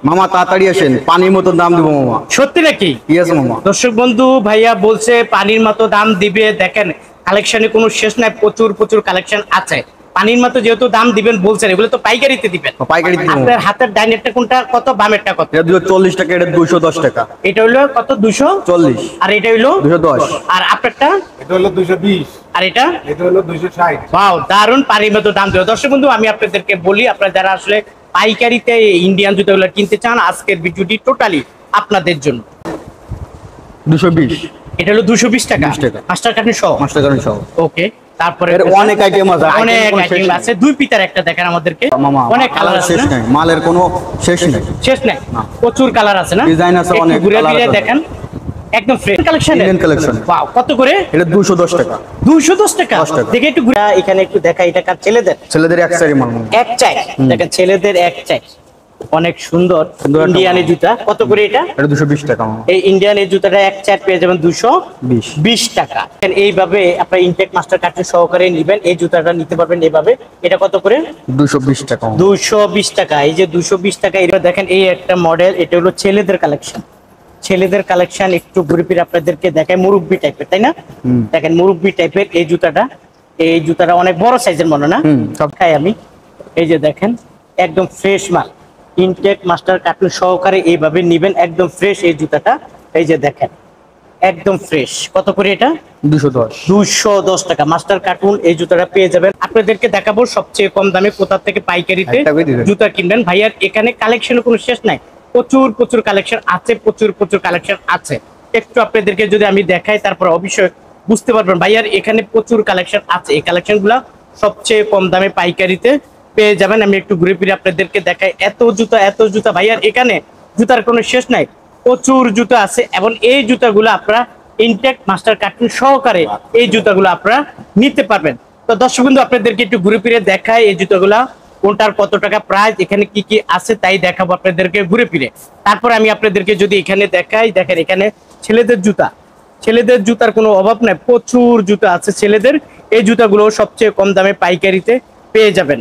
মামা তাড়াতাড়ি আসেন, পানির মতো দাম দিব মামা। সত্যি নাকি? ইয়েস মামা। দর্শক বন্ধু, ভাইয়া বলছে পানির মতো দাম দিবে। দেখেন কালেকশনে কোনো শেষ নাই, প্রচুর প্রচুর কালেকশন আছে। পানির মতো যেহেতু দাম দিবেন বলছেন, এগুলো তো পাইকারিতে দিবেন। পাইকারিতে দিব। আপনার হাতের ডাইনেরটা কোনটা কত, বামেরটা কত? এটা 240 টাকা, এটা 210 টাকা। এটা হলো কত? 240। আর এটা হলো 210। আর আপনারটা? এটা হলো 220। আর এটা? এটা হলো 260। ওয়াও, দারুন পানির মতো দাম দেবে। দর্শক বন্ধু, আমি আপনাদেরকে বলি, আপনারা যারা আসলে পাইকারিতে ইন্ডিয়ান জুতাগুলো কিনতে চান, আজকের ভিডিওটি টোটালি আপনাদের জন্য। 220। এটা হলো 220 টাকা, 20 টাকা। মাস্টার কার্টুন সহ। মাস্টার কার্ড সহ। ওকে, তারপরে এর অনেক আইটেম আছে, অনেক আইটেম কোনো শেষ আইটেম নেই। আছে। দুই পিতার একটা দেখেন আমাদেরকে, মামা অনেক কালার আছে শেষ না? নাই, মালের কোনো শেষ নেই। শেষ নাই, না। প্রচুর কালার আছে না? ডিজাইন আছে, একটু অনেক ঘুরে কালার ফিরে আছে। দেখেন, একদম fresh collection. Indian collection. Wow, কত করে? এটা 210 টাকা। 210 টাকা। 10 টাকা। দেখে একটু ঘুরে এখানে একটু দেখা, এটা কার? ছেলেদের ছেলেদের এক সাইড মাল মামা। এক চাই। দেখেন ছেলেদের এক চাই, অনেক সুন্দর সুন্দর একটা ইন্ডিয়ানের মাল। জুতা। কত করে এটা? এটা 220 টাকা মামা। এই ইন্ডিয়ান এই জুতাটা এক চার পেয়ে যাবেন 20। 220 টাকা। এইভাবে আপনার ইনটেক মাস্টার কার্টুন সহকারে নেবেন, এই জুতাটা নিতে পারবেন এইভাবে। এটা কত করে? 220 টাকা মামা। 220 টাকা। এই যে 220 টাকা। এটা দেখেন, এই একটা মডেল, এটা হলো ছেলেদের কালেকশন। ছেলেদের কালেকশন একটু ঘুরে ফিরে আপনাদেরকে দেখায়, মুরব্বি টাইপের, তাই না? দেখেন মুরব্বি টাইপের এই জুতাটা। এই জুতাটা অনেক বড় সাইজের মনে না? সব খাই আমি। এই যে দেখেন, একদম ফ্রেশ মাল, ইনটেক মাস্টার কার্টুন সহকারে এইভাবে নিবেন, একদম ফ্রেশ এই জুতাটা। এই যে দেখেন, একদম ফ্রেশ। কত করে এটা? 210। 210 টাকা মাস্টার কার্টুন এই জুতাটা পেয়ে যাবেন। আপনাদেরকে দেখাবো সবচেয়ে কম দামে কোথা থেকে পাইকারিতে একটা করে দিবেন। জুতা কিনবেন। ভাইয়ার এখানে কালেকশনের কোনো শেষ নাই, প্রচুর প্রচুর কালেকশন আছে, প্রচুর প্রচুর কালেকশন আছে। একটু আপনাদেরকে যদি আমি দেখাই, তারপর অবশ্যই বুঝতে পারবেন ভাইয়ার এখানে প্রচুর কালেকশন আছে। এই কালেকশনগুলো সবচেয়ে কম দামে পাইকারিতে পেয়ে যাবেন। আমি একটু ঘুরে ফিরে আপনাদেরকে দেখাই। এত জুতা ভাইয়ার এখানে, জুতার কোনো শেষ নাই, প্রচুর জুতা আছে। এবং এই জুতাগুলো আপনারা ইনটেক মাস্টার কার্টুন সহকারে এই জুতাগুলো আপনারা নিতে পারবেন। তো দর্শক বন্ধু, আপনাদেরকে একটু ঘুরে ফিরে দেখাই এই জুতাগুলা কোনটার কত টাকা প্রাইস, এখানে কি কি আছে তাই দেখাবো আপনাদেরকে ঘুরে ফিরে। তারপর আমি আপনাদেরকে যদি এখানে দেখাই, দেখেন এখানে ছেলেদের জুতা, ছেলেদের জুতার কোনো অভাব নাই, প্রচুর জুতা আছে ছেলেদের। এই জুতাগুলো সবচেয়ে কম দামে পাইকারিতে পেয়ে যাবেন।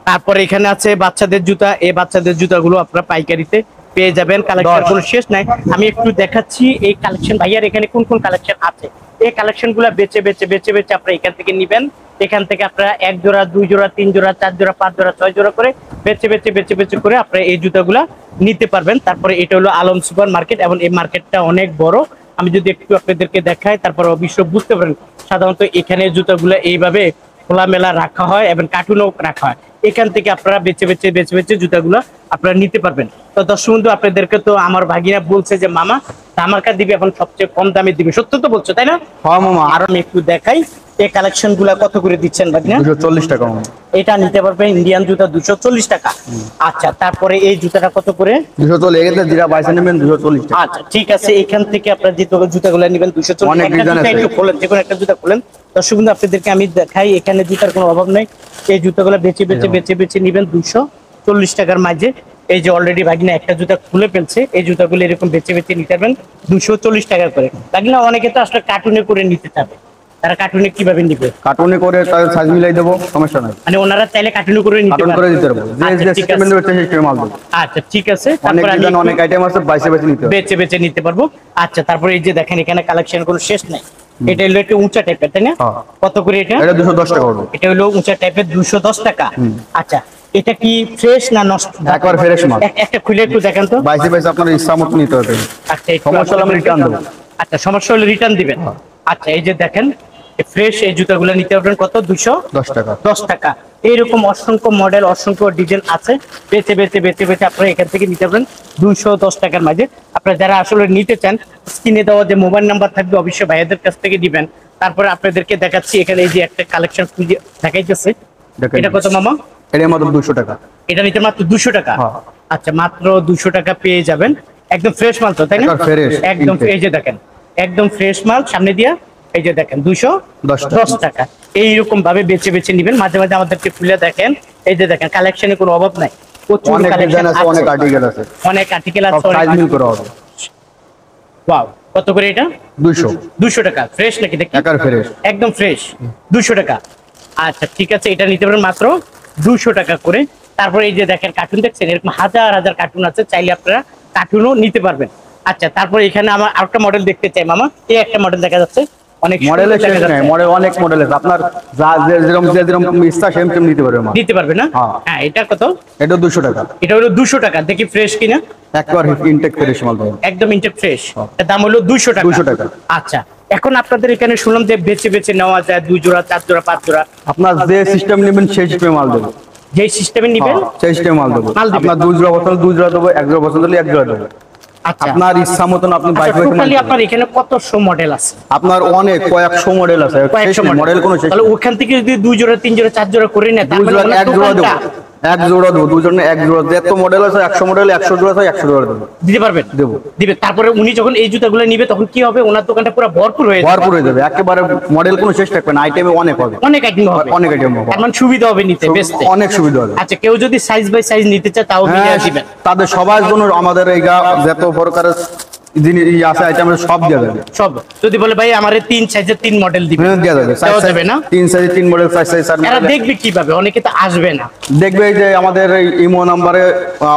তারপরে এখানে আছে বাচ্চাদের জুতা, এই বাচ্চাদের জুতাগুলো আপনারা পাইকারিতে পেয়ে যাবেন। কালেকশন কোনো শেষ নাই। আমি একটু দেখাচ্ছি এই কালেকশন ভাইয়ার এখানে কোন কোন কালেকশন আছে। এই কালেকশন গুলা বেছে বেছে বেছে বেছে আপনারা এখান থেকে নিবেন। এখান থেকে আপনারা 1 জোড়া 2 জোড়া 3 জোড়া 4 জোড়া 5 জোড়া 6 জোড়া করে বেছে বেছে বেছে বেছে করে আপনারা এই জুতাগুলা নিতে পারবেন। তারপরে এটা হলো আলম সুপার মার্কেট, এবং এই মার্কেটটা অনেক বড়। আমি যদি একটু আপনাদেরকে দেখাই, তারপর অবশ্য বুঝতে পারেন। সাধারণত এখানে জুতাগুলো এইভাবে খোলামেলা রাখা হয় এবং কার্টুনও রাখা হয়। এখান থেকে আপনারা বেছে বেছে বেছে বেছে জুতাগুলো আপনারা নিতে পারবেন। তো দর্শক বন্ধু, আপনাদেরকে তো আমার ভাগিনা বলছে যে মামা ধামাকা দিবে, এখন সবচেয়ে কম দামে দিবে। সত্য তো বলছো, তাই না? হ্যাঁ মামা। আর আমি একটু দেখাই এই কালেকশন গুলা কত করে দিচ্ছেন ভাগিনা। 240 টাকা মামা। এটা নিতে পারবেন ইন্ডিয়ান জুতা 240 টাকা। আচ্ছা, তারপরে এই জুতাটা কত করে? 240। এখানে যেটা বাইসে নেবেন 240 টাকা। আচ্ছা ঠিক আছে, এখান থেকে আপনারা যে জুতাগুলো নেবেন 240। অনেক একটা ডিজাইন জুতা আছে। একটু খোলেন, যে কোনো একটা জুতা খোলেন। দর্শক বন্ধু, আপনাদেরকে আমি দেখাই, এখানে জুতার কোনো অভাব নাই। এই জুতাগুলো বেছে বেছে বেছে বেছে নেবেন 240 টাকার মাঝে। এই যে অলরেডি ভাগিনা একটা জুতা খুলে ফেলছে, এই জুতাগুলো এরকম বেছে বেছে নিতে পারবেন 240 টাকা করে। ভাগিনা অনেকে তো আসলে কার্টুনে করে নিতে চাবে, তারা কার্টুনে কিভাবে নিবে? কার্টুনে করে তার সাইজ মিলাই দেবো, সমস্যা নাই। মানে ওনারা চাইলে কার্টুনে করে নিতে কার্টুন করে পারবে। দিতে পারবো, যে আচ্ছা, যে ঠিক সিস্টেমে আছে। নেবে সেই সিস্টেমে মাল দেবো। আচ্ছা ঠিক আছে, অনেক তারপর আমি ডিজাইন, একটু অনেক আইটেম আছে, বাইসে বাইসে নিতে হবে। বেছে বেছে নিতে পারবো। আচ্ছা, তারপরে এই যে দেখেন এখানে কালেকশন কোনো শেষ নাই। এটা হলো একটু উঁচা টাইপের, তাই না? হ্যাঁ। কত করে এটা? এটা 210 টাকা হবে। এটা হলো উঁচা টাইপের 210 টাকা। আচ্ছা, এটা কি ফ্রেশ না নষ্ট? একবার ফ্রেশ মাল। একটা খুলে একটু দেখেন তো। বাইসে বাইসে আপনার ইচ্ছা মতো নিতে হবে। আচ্ছা, একটু সমস্যা হলে আমি রিটার্ন দেবো। আচ্ছা, সমস্যা হলে রিটার্ন দিবেন। আচ্ছা, এই যে দেখেন ফ্রেশ এই জুতাগুলো নিতে পারবেন কত? 210 টাকা। 10 টাকা। এইরকম অসংখ্য মডেল, অসংখ্য ডিজাইন আছে। বেছে বেছে বেছে বেছে আপনারা এখান থেকে নিতে পারবেন 210 টাকার মাঝে। আপনারা যারা আসলে নিতে চান, স্ক্রিনে দেওয়া যে মোবাইল নাম্বার থাকবে অবশ্যই ভাইয়াদের কাছ থেকে দিবেন। তারপরে আপনাদেরকে দেখাচ্ছি এখানে এই যে একটা কালেকশন দেখাইতেছে। এটা কত মামা? এটা মাত্র 200 টাকা। এটা নিতে মাত্র 200 টাকা। হ্যাঁ। আচ্ছা, মাত্র 200 টাকা পেয়ে যাবেন। একদম ফ্রেশ মাল তো, তাই না? একদম fresh, একদম। intake। এই যে দেখেন একদম ফ্রেশ মাল সামনে দিয়া। এই যে দেখেন 210 টাকা। এইরকম ভাবে বেছে বেছে নিবেন। মাঝে মাঝে আমাদেরকে খুলে দেখেন। এই যে দেখেন কালেকশনের কোনো অভাব নাই, প্রচুর অনেক কালেকশন ডিজাইন আছে, অনেক আর্টিকেল আছে, অনেক আর্টিকেল সব আছে। সাইজ মিল করা হবে। ওয়াও, কত করে এটা? 200 টাকা। ফ্রেশ নাকি দেখি? একার ফ্রেশ। একদম ফ্রেশ 200 টাকা। আচ্ছা ঠিক আছে, এটা নিতে পারেন মাত্র 200 টাকা করে। তারপরে এই যে দেখেন কার্টুন দেখছেন, এরকম হাজার হাজার কার্টুন আছে, চাইলে আপনারা কার্টুনও নিতে পারবেন। আচ্ছা, তারপরে এখানে আমার আরেকটা মডেল দেখতে চাই মামা, এই একটা মডেল দেখা যাচ্ছে, অনেক মডেলের সুন্দর দেখা শেষ নাই, যাচ্ছে। মডেল অনেক মডেল আছে, আপনার যেরকম ইচ্ছা সেম নিতে পারবে মা। দিতে পারবে না? হ্যাঁ। হ্যাঁ, এটা কত? এটা 200 টাকা, এটা হলো 200 টাকা। দেখি ফ্রেশ কিনা, একবার ইনটেক ফ্রেশ মাল পাবেন। একদম ইনটেক ফ্রেশ। এর দাম হলো 200 টাকা। 200 টাকা। আচ্ছা, এখন আপনাদের এখানে শুনলাম যে বেছে বেছে নেওয়া যায়, 2 জোড়া 4 জোড়া 5 জোড়া, আপনার যে সিস্টেম নেবেন সেই সিস্টেমে মাল দেবো। যে সিস্টেমে নিবেন সেই সিস্টেমে মাল দেবো। মাল দিবেন। আপনার 2 জোড়া পছন্দ 2 জোড়া দেবো, 1 জোড়া পছন্দ হলে 1 জোড়া দেবো। আচ্ছা, আপনার ইচ্ছা মতন আপনি বাইক টোটালি আপনার এখানে কতশো মডেল আছে? আপনার অনেক কয়েকশো মডেল আছে, কয়েকশো মডেল কোনো শেষ তাহলে নেই। ওখান থেকে যদি 2 জোড়া 3 জোড়া 4 জোড়া করে নেয়, তার 2 মানে জোড়া ওনার 1 জোড়া দেবো, দোকানটা 1 জোড়া দেবো, 2 জনের 1 জোড়া, যত মডেল আছে 100 মডেল 100 জোড়া আছে, 100 জোড়া দেবো। দিতে পারবেন? দেবো। দিবে। তারপরে উনি যখন এই জুতাগুলো নিবে তখন কি হবে, ওনার দোকানটা পুরো ভরপুর হয়ে যাবে। ভরপুর হয়ে যাবে, একেবারে মডেল কোনো শেষ থাকবে না, আইটেমে অনেক হবে, অনেক আইটেম হবে, অনেক item হবে। তার মানে সুবিধা হবে নিতে, বেচতে। অনেক সুবিধা হবে। আচ্ছা, কেউ যদি সাইজ বাই সাইজ নিতে চায় তাও হ্যাঁ, মিলিয়ে দিবেন? তাদের সবার জন্য আমাদের এই যত প্রকারের জিনিস আছে আইটেম সব দেওয়া যাবে। সব যদি বলে ভাই আমার 3 সাইজের 3 মডেল দিবেন, হ্যাঁ, দেওয়া যাবে, দেওয়া যাবে না? 3 সাইজ 3 মডেল 4 সাইজ 4 এরা মডেল দেখবে কিভাবে? অনেকে তো আসবে না। দেখবে এই যে আমাদের এই ইমো নাম্বারে,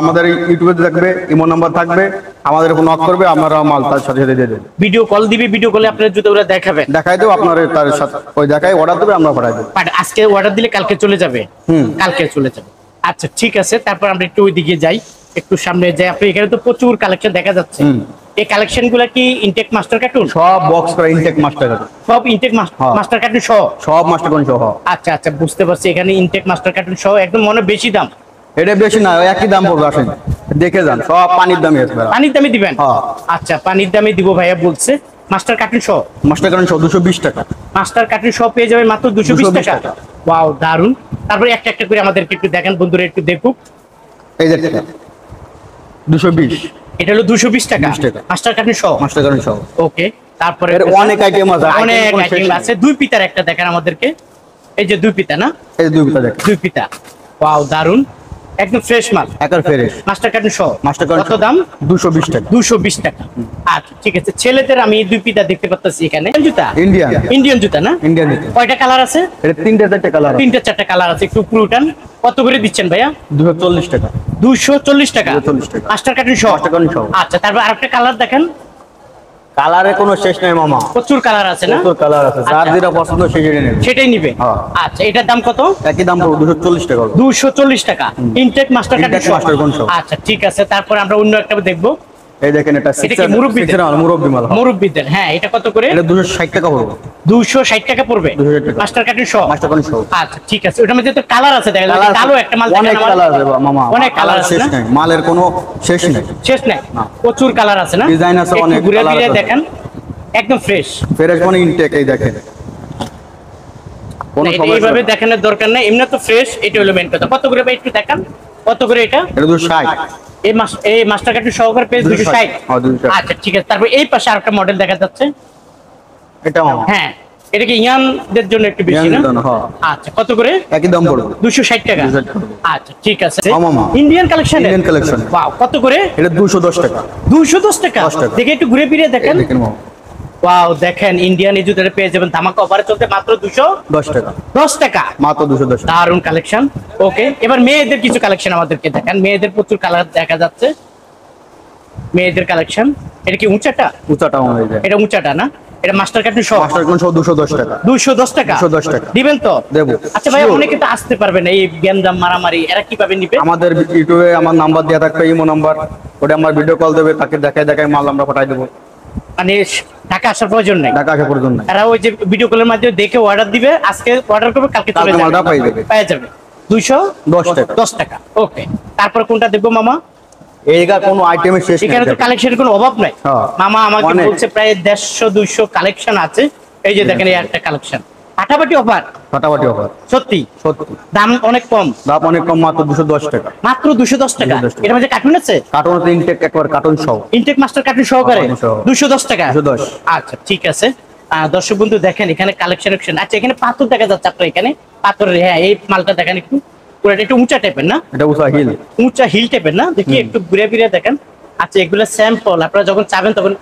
আমাদের এই ইউটিউবে দেখবে ইমো নাম্বার থাকবে, আমাদের উপর নক করবে, আমরা মাল তার সাথে সাথে দিয়ে দেবো। ভিডিও কল দিবে, ভিডিও কলে আপনার জুতোগুলো দেখাবেন, দেখাই দেবো আপনার তার সাথে, ওই দেখাই অর্ডার দেবে, আমরা পাঠাই দেবো। বাট আজকে অর্ডার দিলে কালকে চলে যাবে। কালকে চলে যাবে। আচ্ছা, ঠিক আছে। তারপর আমরা একটু ওইদিকে যাই, একটু সামনে যাই। আপনি এখানে তো প্রচুর কালেকশন দেখা যাচ্ছে। এই কালেকশন গুলা কি ইনটেক মাস্টার কার্টুন? সব বক্স করা ইনটেক মাস্টার কার্টুন, সব ইনটেক হ্যাঁ। মাস্টার কার্টুন সহ? সব মাস্টার কার্টুন সহ। আচ্ছা আচ্ছা, বুঝতে পারছি। এখানে ইনটেক মাস্টার কার্টুন সহ, একদম মনে বেশি দাম? এটা বেশি না, একই দাম পড়বে, আসেন দেখে যান, সব পানির দামই আছে ভাইয়া। পানির দামে দিবেন? হ্যাঁ। আচ্ছা, পানির দামে দিব ভাইয়া বলছে। মাস্টার কার্টুন সহ? মাস্টার কার্টুন সহ 220 টাকা। মাস্টার কার্টুন সহ পেয়ে যাবে মাত্র 220 220 টাকা। টাকা। ওয়াও, দারুন। তারপরে একটা একটা করে আমাদেরকে একটু দেখেন, বন্ধুরা একটু দেখুক। এই যে 220, এটা হলো 220 টাকা 20 টাকা। মাস্টার কার্টুন সহ? মাস্টার কার্টুন সহ। ওকে। তারপরে এর অনেক আইটেম আছে, অনেক item কোনো শেষ আইটেম নেই। আছে। 2 পিতার একটা দেখেন আমাদেরকে, এই যে 2 পিতা না? এই যে 2 পিতা দেখেন, 2 পিতা। ওয়াও, দারুন, একদম ফ্রেশ মাল। একার ফ্রেশ। মাস্টার কার্টুন সহ? মাস্টার কার্টুন কত দাম? 220 টাকা। 220 টাকা। আচ্ছা, ঠিক আছে। ছেলেদের আমি 2 পিতা দেখতে পাচ্ছি এখানে। জুতা? ইন্ডিয়ান, ইন্ডিয়ান জুতা না? ইন্ডিয়ান নিতে। কয়টা কালার আছে? এটা 3টা 4টা কালার, 3টা 4টা কালার আছে। একটু উপরে উঠান। কত করে দিচ্ছেন ভাইয়া? 240 টাকা। 240 টাকা 240 টাকা। মাস্টার কার্টুন সহ? মাস্টার কার্টুন সহ। আচ্ছা, তারপর আরেকটা কালার দেখেন। কালারে কোনো শেষ নাই মামা, প্রচুর কালার আছে না? কত কালার আছে, যার আচ্ছা। যেটা পছন্দ সে সেটা নেবে। সেটাই নিবে? হ্যাঁ। আচ্ছা, এটার দাম কত? একই দাম পড়বে 240 টাকা। 240 টাকা intake master carton Intake master card সহ। আচ্ছা, ঠিক আছে। তারপর আমরা অন্য একটা দেখবো। এই দেখেন, এটা এটা কি মুরব্বিদের? মুরব্বি মাল। মুরব্বিদের। হ্যাঁ, এটা কত করে? এটা 260 টাকা পড়বে। 260 টাকা পড়বে 260 টাকা। মাস্টার কার্টুন সহ? মাস্টার কার্টুন সহ। আচ্ছা, ঠিক আছে। ওটার মধ্যে তো কালার আছে, দেখা যাচ্ছে কালো একটা মাল, অনেক কালার আছে মামা, অনেক কালার আছে শেষ না? নাই, মালের কোনো শেষ নেই। শেষ নাই, না। প্রচুর কালার আছে না? ডিজাইন আছে একটু অনেক, ঘুরে কালার ফিরে আছে। দেখেন, একদম ফ্রেশ। ফ্রেশ মানে ইনটেক, এই দেখেন কোনো সমস্যা এইভাবে নেই। দেখানোর দরকার নাই, এমনি তো ফ্রেশ। এটা হলো মেন কথা। কত করে ভাই একটু দেখান, কত করে এটা? এটা 260। এই মাস্টার কার্টুন সহকারে পেজ 260। হ্যাঁ, 260। আচ্ছা, ঠিক আছে। তারপর এই পাশে আরেকটা মডেল দেখা যাচ্ছে। এটা মামা হ্যাঁ, এটা কি ইয়ানদের জন্য একটু বেশি না? ইয়ানদের জন্য, হ্যাঁ। আচ্ছা, কত করে? একই দাম পড়বে। 260 টাকা। 260 টাকা। আচ্ছা, ঠিক আছে। হ্যাঁ, মামা। Indian collection? Indian collection। Wow, কত করে? এটা 210 টাকা। 210 টাকা। 10 টাকা। দেখে একটু ঘুরে ফিরে এই দেখেন। দেখেন মামা, ওয়াও, দেখেন ইন্ডিয়ান এই জুতোটা পেয়ে যাবেন ধামাকা অফারে চলতে মাত্র 10 টাকা, 210 টাকা। মাত্র 210 টাকা। দারুন কালেকশন। ওকে, এবার মেয়েদের কিছু কালেকশন আমাদেরকে দেখান। মেয়েদের প্রচুর কালার দেখা যাচ্ছে, মেয়েদের কালেকশন। এটা কি উঁচাটা? উঁচাটা মামা, এই যে এটা উঁচাটা না? এটা মাস্টার কার্টুন সহ? মাস্টার কার্টুন সহ 210 টাকা। 210 টাকা 210 টাকা। দিবেন তো? দেবো। আচ্ছা ভাই, Sure। অনেকে তো আসতে পারবে না, এই গ্যান্দাম মারামারি এরা কিভাবে নিবে? আমাদের ইউটিউবে আমার নাম্বার দেওয়া থাকবে, ইমো নাম্বার, ওটা আমার ভিডিও কল দেবে, তাকে দেখায় দেখায় মাল আমরা পাঠাই দেবো। মানে ঢাকা আসার প্রয়োজন নাই, ঢাকা আসা প্রয়োজন নাই। তারা ওই যে ভিডিও কলের মাধ্যমে দেখে অর্ডার দিবে, আজকে অর্ডার করবে, কালকে চলে কালকে মালটা যাবে, পেয়ে যাবে। পেয়ে যাবে। 210 10 টাকা। টাকা। ওকে, তারপর কোনটা দেখবো মামা? এইগা কোনো আইটেমের শেষ নেই। এখানে তো কালেকশনের কোনো অভাব নাই। হ্যাঁ। মামা আমাকে অনেক। বলছে প্রায় 150-200 কালেকশন আছে। এই যে দেখেন, এই একটা কালেকশন, ফাটাফাটি অফার। ফাটাফাটি অফার, সত্যি সত্যি। দাম অনেক কম, দাম অনেক কম, মাত্র 210 টাকা। মাত্র 210 টাকা। 210 টাকা। এর মধ্যে কার্টুন আছে? কার্টুন ইনটেক একবার কার্টুন সহ। ইনটেক মাস্টার কার্টুন সহকারে কার্টুন সহ। 210 টাকা। 210। আচ্ছা, ঠিক আছে। দর্শক বন্ধু দেখেন, এখানে কালেকশন। আচ্ছা, এখানে পাথর দেখা যাচ্ছে আপনার এখানে, পাথরের। হ্যাঁ, এই মালটা দেখেন একটু, পুরোটা একটু উঁচা টাইপের না? এটা উষা হিল। উঁচা হিল টাইপের না? দেখি একটু ঘুরে ফিরে দেখেন। আচ্ছা, এগুলো স্যাম্পল, আপনারা যখন চাবেন তখন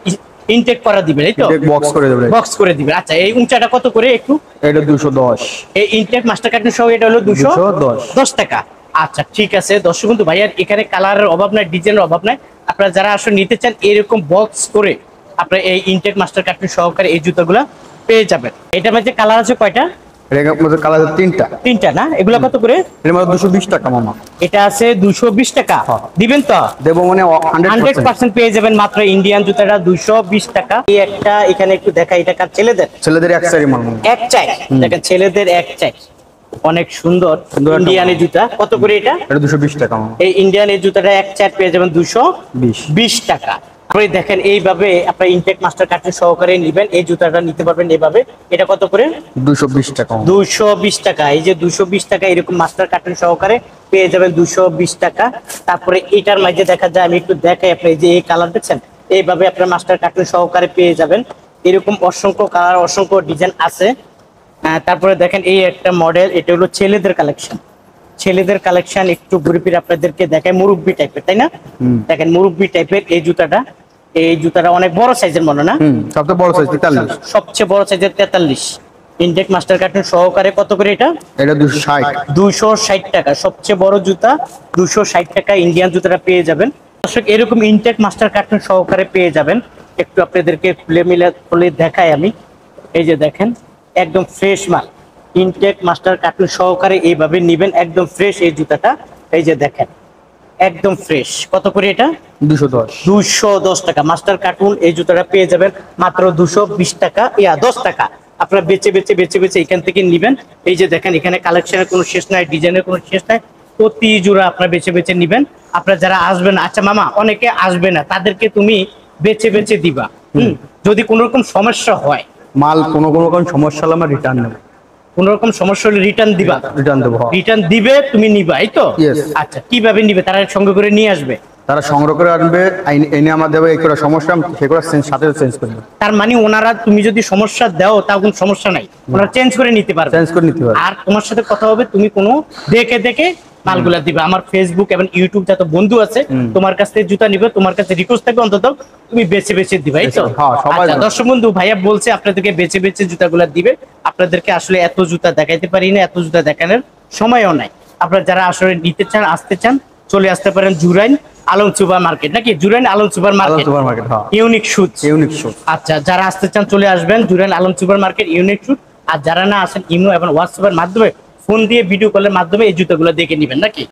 ইনটেক করা দিবেন, এই তো? ইনটেক বক্স করে দেবে। বক্স করে দিবেন। আচ্ছা, এই উঁচাটা কত করে একটু? এটা 210। এই ইনটেক মাস্টার কার্টুন সহ এটা হলো 210 টাকা। আচ্ছা ঠিক আছে দর্শক বন্ধু, ভাইয়ার এখানে কালারের অভাব নাই, ডিজাইনের অভাব নাই। আপনারা যারা আসলে নিতে চান এরকম বক্স করে আপনারা এই ইনটেক মাস্টার কার্টুন সহকারে এই জুতাগুলা পেয়ে যাবেন। এটার মধ্যে কালার আছে কয়টা? এর মধ্যে কালার আছে তিনটা। তিনটা না? এগুলা কত করে? এর মধ্যে 220 টাকা মামা। এটা আছে 220 টাকা। হ্যাঁ। দিবেন তো? দেবো মানে 100%। 100% পেয়ে যাবেন মাত্র ইন্ডিয়ান জুতাটা 220 টাকা। এই একটা এখানে একটু দেখা, এটা কার? ছেলেদের ছেলেদের এক সাইড মাল। এক চাই, দেখেন ছেলেদের এক চাই, অনেক সুন্দর সুন্দর একটা ইন্ডিয়ানের জুতা। কত করে এটা? এটা 220 টাকা মামা। এই ইন্ডিয়ান এই জুতাটা এক চার পেয়ে যাবেন 220 টাকা। আপনি দেখেন এইভাবে আপনার ইনটেক মাস্টার কার্টুন সহকারে নেবেন, এই জুতাটা নিতে পারবেন এইভাবে। এটা কত করে? 220 টাকা মামা। 220 টাকা। এই যে 220 টাকা এরকম মাস্টার কার্টুন সহকারে পেয়ে যাবেন 220 টাকা। তারপরে এটার মাঝে দেখা যায়, আমি একটু দেখাই আপনি, এই যে এই কালার দেখছেন, এইভাবে আপনার মাস্টার কার্টুন সহকারে পেয়ে যাবেন। এরকম অসংখ্য কালার, অসংখ্য ডিজাইন আছে। তারপরে দেখেন এই একটা মডেল, এটা হলো ছেলেদের কালেকশন। ছেলেদের কালেকশন একটু ঘুরে ফিরে আপনাদেরকে দেখায়, মুরব্বি টাইপের, তাই না? দেখেন মুরব্বি টাইপের এই জুতাটা। এই জুতাটা অনেক বড় সাইজের মনে না? সবচেয়ে বড় সাইজ 43। সবচেয়ে বড় সাইজের 43। ইনটেক মাস্টার কার্টুন সহকারে কত করে এটা? এটা 260। 260 টাকা। সবচেয়ে বড় জুতা 260 টাকা ইন্ডিয়ান জুতাটা পেয়ে যাবেন। দর্শক এরকম ইনটেক মাস্টার কার্টুন সহকারে পেয়ে যাবেন। একটু আপনাদেরকে খুলে দেখাই আমি। এই যে দেখেন একদম ফ্রেশ মাল, ইনটেক মাস্টার কার্টুন সহকারে এইভাবে নিবেন, একদম ফ্রেশ এই জুতাটা। এই যে দেখেন একদম ফ্রেশ। কত করে এটা? 210। 210 টাকা। মাস্টার কার্টুন এই জুতাটা পেয়ে যাবেন মাত্র 220 টাকা, 10 টাকা। আপনারা বেচে বেচে বেচে বেচে এখান থেকে নিবেন। এই যে দেখেন এখানে কালেকশনের কোনো শেষ নাই, ডিজাইনের কোনো শেষ নাই, প্রতি জোড়া আপনারা বেচে বেচে নিবেন। আপনারা যারা আসবেন, আচ্ছা মামা অনেকে আসবে না, তাদেরকে তুমি বেচে বেচে দিবা। যদি কোনো রকম সমস্যা হয়, মাল কোনো রকম সমস্যা হলে আমরা রিটার্ন নেব। কোন রকম সমস্যা হলে রিটার্ন দিবা? রিটার্ন দেবো। রিটার্ন দিবে, তুমি নিবা, এই তো? Yes. আচ্ছা কিভাবে নিবে? তারা সঙ্গে করে নিয়ে আসবে? তারা সংগ্রহ করে আনবে, এনে আমার দেবে, এই করে সমস্যা সে করে সাথে চেঞ্জ করে দেবে। তার মানে ওনারা, তুমি যদি সমস্যা দাও তাও কোনো সমস্যা নাই, ওনারা চেঞ্জ করে নিতে পারবে। চেঞ্জ করে নিতে পারবে। আর তোমার সাথে কথা হবে, তুমি কোনো দেখে দেখে মালগুলা দিবে। আমার ফেসবুক এবং ইউটিউব যত বন্ধু আছে তোমার কাছ থেকে জুতা নিবে, তোমার কাছে রিকোয়েস্ট থাকবে অন্তত তুমি বেছে বেছে দিবে, এই তো? হ্যাঁ, সবাই আচ্ছা, দর্শক বন্ধু ভাইয়া বলছে আপনাদেরকে বেছে বেছে জুতাগুলা দিবে। আপনাদেরকে আসলে এত জুতা দেখাইতে পারি না, এত জুতা দেখানোর সময়ও নাই। আপনারা যারা আসলে নিতে চান, আসতে চান, চলে আসতে পারেন জুরাইন আলম সুপার মার্কেট, নাকি? Jurain Alam super market, super market, হ্যাঁ। Unique shoes. Unique shoes. আচ্ছা যারা আসতে চান চলে আসবেন Jurain Alam super market, unique shoes. আর যারা না আসেন, ইমো এবং হোয়াটসঅ্যাপের মাধ্যমে ফোন দিয়ে ভিডিও কলের মাধ্যমে এই জুতাগুলো দেখে নেবেন, নাকি?